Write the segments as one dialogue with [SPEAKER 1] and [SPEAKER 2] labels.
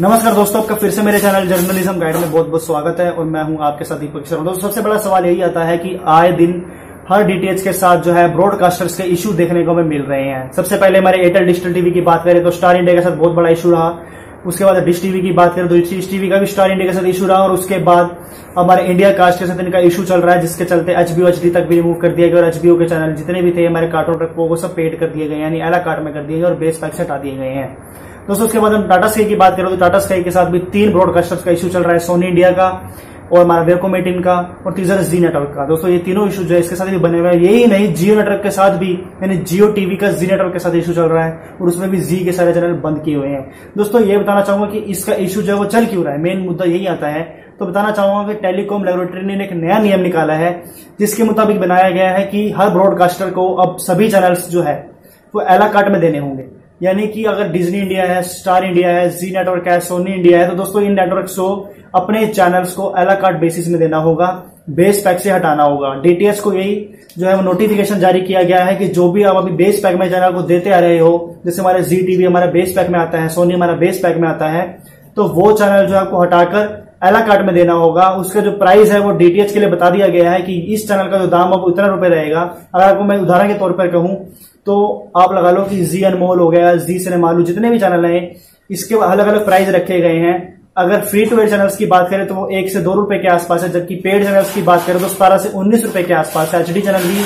[SPEAKER 1] नमस्कार दोस्तों, आपका फिर से मेरे चैनल जर्नलिज्म गाइड में बहुत बहुत स्वागत है और मैं हूं आपके साथ दीपक शर्मा। दोस्तों, सबसे बड़ा सवाल यही आता है कि आए दिन हर डीटीएच के साथ जो है ब्रॉडकास्टर्स के इशू देखने को हमें मिल रहे हैं। सबसे पहले हमारे एयरटेल डिजिटल टीवी की बात करें तो स्टार इंडिया के साथ बहुत बड़ा इशू रहा। उसके बाद डिश टीवी की बात करें तो डिश टीवी का भी स्टार इंडिया के साथ इशू रहा और उसके बाद हमारे इंडिया कास्ट के साथ इनका इशू चल रहा है, जिसके चलते एचबीओ एचडी तक भी रिमूव कर दिया गया और एचबीओ के चैनल जितने भी थे हमारे कार्टून ट्रक वो सब पेड कर दिए गए, यानी एला कार्ट में कर दिए गए और बेस पैक से हटा दिए गए हैं। दोस्तों, उसके बाद हम टाटा स्काई की बात करें तो टाटा स्काई के साथ भी 3 ब्रॉडकास्टर्स का इशू चल रहा है, सोनी इंडिया का और हमारा वेवकॉम 18 का और तीसरा जी नेटवर्क का। दोस्तों, ये तीनों इशू जो है इसके साथ भी बने हुए हैं। यही नहीं, जियो नेटवर्क के साथ भी यानी जियो टीवी का जी नेटवर्क के साथ इशू चल रहा है और उसमें भी जी के सारे चैनल बंद किए हुए हैं। दोस्तों, ये बताना चाहूंगा कि इसका इशू जो है वो चल क्यों रहा है, मेन मुद्दा यही आता है। तो बताना चाहूंगा कि टेलीकॉम लेबोरेटरी ने एक नया नियम निकाला है जिसके मुताबिक बनाया गया है कि हर ब्रॉडकास्टर को अब सभी चैनल्स जो है वो एला कार्ट में देने होंगे। यानी कि अगर डिज्नी इंडिया है, स्टार इंडिया है, जी नेटवर्क है, सोनी इंडिया है, तो दोस्तों इन नेटवर्क्स को अपने चैनल्स को एला कार्ट बेसिस में देना होगा, बेस पैक से हटाना होगा। डीटीएच को यही जो है वो नोटिफिकेशन जारी किया गया है कि जो भी आप अभी बेस पैक में चैनल को देते आ रहे हो, जैसे हमारे जी टीवी हमारा बेस पैक में आता है, सोनी हमारा बेस पैक में आता है, तो वो चैनल जो आपको हटाकर एला कार्ट में देना होगा। उसका जो प्राइस है वो डीटीएच के लिए बता दिया गया है कि इस चैनल का जो दाम है वो इतना रुपए रहेगा। अगर आपको मैं उदाहरण के तौर पर कहूं तो आप लगा लो कि जी अनमोल हो गया, जी सिनेमालू, जितने भी चैनल हैं इसके अलग अलग प्राइस रखे गए हैं। अगर फ्री टू एयर चैनल्स की बात करें तो वो 1 से 2 रुपए के आसपास है, जबकि पेड चैनल्स की बात करें तो 17 से 19 रुपए के आसपास है। एचडी चैनल भी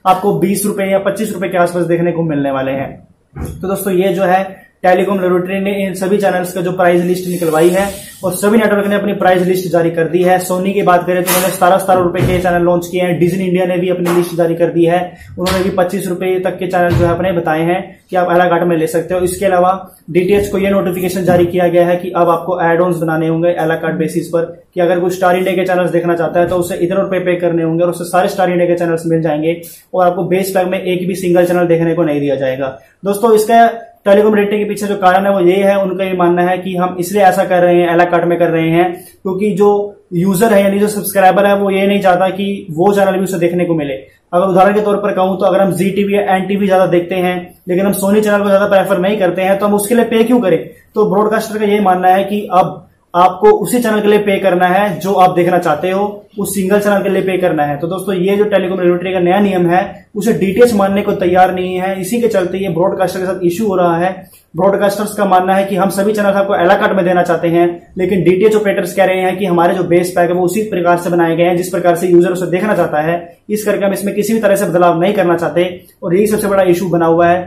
[SPEAKER 1] आपको 20 रुपए या 25 रुपए के आसपास देखने को मिलने वाले हैं। तो दोस्तों, ये जो है टेलीकॉम लेबोरेटरी ने इन सभी चैनल्स का जो प्राइस लिस्ट निकलवाई है और सभी नेटवर्क ने अपनी प्राइस लिस्ट जारी कर दी है। सोनी की बात करें तो उन्होंने 17 रुपए के चैनल लॉन्च किए हैं। डिज्नी इंडिया ने भी अपनी लिस्ट जारी कर दी है, उन्होंने भी 25 रुपए तक के चैनल जो है अपने बताए हैं कि आप एला कार्ट में ले सकते हो। इसके अलावा डीटीएच को यह नोटिफिकेशन जारी किया गया है कि अब आपको एड ऑन्स बनाने होंगे एला कार्ट बेसिस पर, कि अगर कोई स्टार इंडिया के चैनल्स देखना चाहता है तो उसे इतने रुपए पे करने होंगे और उससे सारे स्टार इंडिया के चैनल्स मिल जाएंगे और आपको बेस पैक में एक भी सिंगल चैनल देखने को नहीं दिया जाएगा। दोस्तों, इसका टेलीकॉम रेटिंग के पीछे जो कारण है वो ये है, उनका ये मानना है कि हम इसलिए ऐसा कर रहे हैं, एला कार्ट में कर रहे हैं, क्योंकि जो यूजर है यानी जो सब्सक्राइबर है वो ये नहीं चाहता कि वो चैनल भी उसे देखने को मिले। अगर उदाहरण के तौर पर कहूं तो अगर हम जी टीवी या एन टीवी ज्यादा देखते हैं लेकिन हम सोनी चैनल को ज्यादा प्रेफर नहीं करते हैं तो हम उसके लिए पे क्यों करें। तो ब्रॉडकास्टर का यही मानना है कि अब आपको उसी चैनल के लिए पे करना है जो आप देखना चाहते हो, उस सिंगल चैनल के लिए पे करना है। तो दोस्तों, ये जो टेलीकॉम लेबोरेटरी का नया नियम है उसे डीटीएच मानने को तैयार नहीं है। इसी के चलते ये ब्रॉडकास्टर के साथ इश्यू हो रहा है। ब्रॉडकास्टर्स का मानना है कि हम सभी चैनल आपको एला कार्ट में देना चाहते हैं, लेकिन डीटीएच ऑपरेटर्स कह रहे हैं कि हमारे जो बेस पैक है वो उसी प्रकार से बनाए गए हैं जिस प्रकार से यूजर उसे देखना चाहता है। इस करके हम इसमें किसी भी तरह से बदलाव नहीं करना चाहते और यही सबसे बड़ा इशू बना हुआ है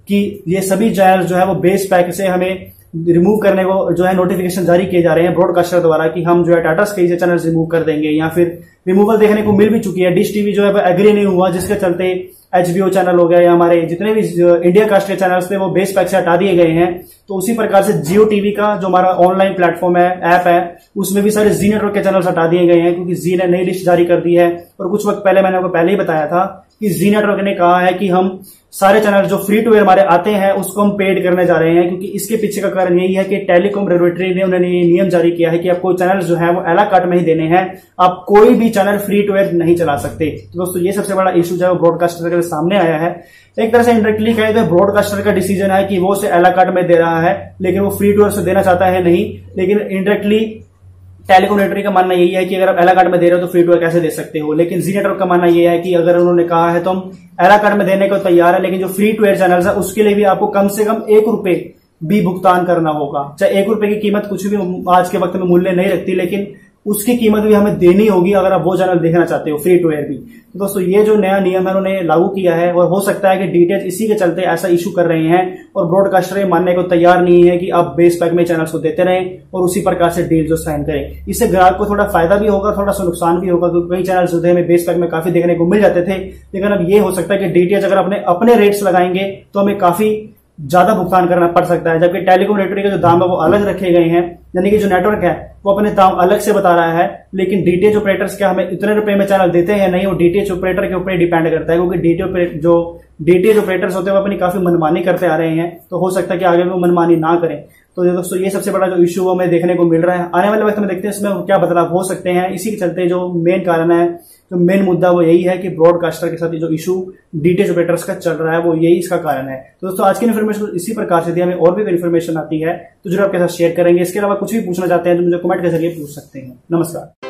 [SPEAKER 1] कि ये सभी चैनल जो है वो बेस पैक से हमें रिमूव करने को जो है नोटिफिकेशन जारी किए जा रहे हैं ब्रॉडकास्टर द्वारा कि हम जो है टाटा स्काई से चैनल रिमूव कर देंगे, या फिर रिमूवल देखने को मिल भी चुकी है। डिश टीवी जो है वो एग्री नहीं हुआ, जिसके चलते एचबीओ चैनल हो गया या हमारे जितने भी इंडिया कास्ट के चैनल्स थे वो बेस पैक से हटा दिए गए हैं। तो उसी प्रकार से जियो टीवी का जो हमारा ऑनलाइन प्लेटफॉर्म है, ऐप है, उसमें भी सारे जी नेटवर्क के चैनल्स हटा दिए गए हैं क्योंकि जी ने नई लिस्ट जारी कर दी है। और कुछ वक्त पहले मैंने आपको पहले ही बताया था कि जी नेटवर्क ने कहा है कि हम सारे चैनल जो फ्री टू एयर हमारे आते हैं उसको हम पेड करने जा रहे हैं, क्योंकि इसके पीछे का कारण यही है कि टेलीकॉम लेबोरेटरी ने उन्होंने ये नियम जारी किया है कि आपको चैनल जो है वो एला कार्ट में ही देने हैं, आप कोई भी चैनल फ्री टू एयर नहीं चला सकते। तो दोस्तों, ये सबसे बड़ा इशू जो है वो ब्रॉडकास्टर के सामने आया है। एक तरह से इंडायरेक्टली कहे तो ब्रॉडकास्टर का डिसीजन है कि वो उसे एला कार्ट में दे रहा है, लेकिन वो फ्री टू एयर से देना चाहता है नहीं। लेकिन इंडायरेक्टली टेलीकॉम लेबोरेटरी का मानना यही है कि अगर आप एला कार्ट में दे रहे हो तो फ्री टू एयर कैसे दे सकते हो। लेकिन जी नेटवर्क का मानना यह है कि अगर उन्होंने कहा है तो हम एला कार्ट में देने को तैयार है, लेकिन जो फ्री टू एयर चैनल्स है उसके लिए भी आपको कम से कम 1 रुपए भी भुगतान करना होगा। चाहे 1 रुपए की कीमत कुछ भी आज के वक्त में मूल्य नहीं रखती, लेकिन उसकी कीमत भी हमें देनी होगी अगर आप वो चैनल देखना चाहते हो, फ्री टू एयर भी। तो दोस्तों, ये जो नया नियम है उन्होंने लागू किया है और हो सकता है कि डीटीएच इसी के चलते ऐसा इशू कर रहे हैं और ब्रॉडकास्टर ये मानने को तैयार नहीं है कि आप बेस पैक में चैनल्स को देते रहें और उसी प्रकार से डील जो साइन करें। इससे ग्राहक को थोड़ा फायदा भी होगा, थोड़ा सा नुकसान भी होगा, क्योंकि कई चैनल्स होते हैं बेस पैक में काफी देखने को मिल जाते थे, लेकिन अब ये हो सकता है कि डीटीएच अगर अपने रेट्स लगाएंगे तो हमें काफी ज्यादा भुगतान करना पड़ सकता है। जबकि टेलीकॉम लेबोरेटरी के जो दाम है वो अलग रखे गए हैं, यानी कि जो नेटवर्क है वो अपने दाम अलग से बता रहा है, लेकिन डीटीएच ऑपरेटर्स क्या हमें इतने रुपए में चैनल देते हैं नहीं, वो डीटीएच ऑपरेटर के ऊपर डिपेंड करता है, क्योंकि डीटीएच ऑपरेटर्स होते हैं वो अपनी काफी मनमानी करते आ रहे हैं। तो हो सकता है कि आगे वो मनमानी ना करें। तो दोस्तों, ये सबसे बड़ा जो इशू हमें देखने को मिल रहा है। आने वाले वक्त में देखते हैं इसमें क्या बदलाव हो सकते हैं। इसी के चलते जो मेन कारण है, तो मेन मुद्दा वो यही है कि ब्रॉडकास्टर के साथ जो इशू डीटीएच ऑपरेटर्स का चल रहा है वो यही इसका कारण है। तो दोस्तों आज की इन्फॉर्मेशन इसी प्रकार से थी। हमें और भी इन्फॉर्मेशन आती है तो जरूर आपके साथ शेयर करेंगे। इसके अलावा कुछ भी पूछना चाहते हैं तो मुझे कमेंट के जरिए पूछ सकते हैं। नमस्कार।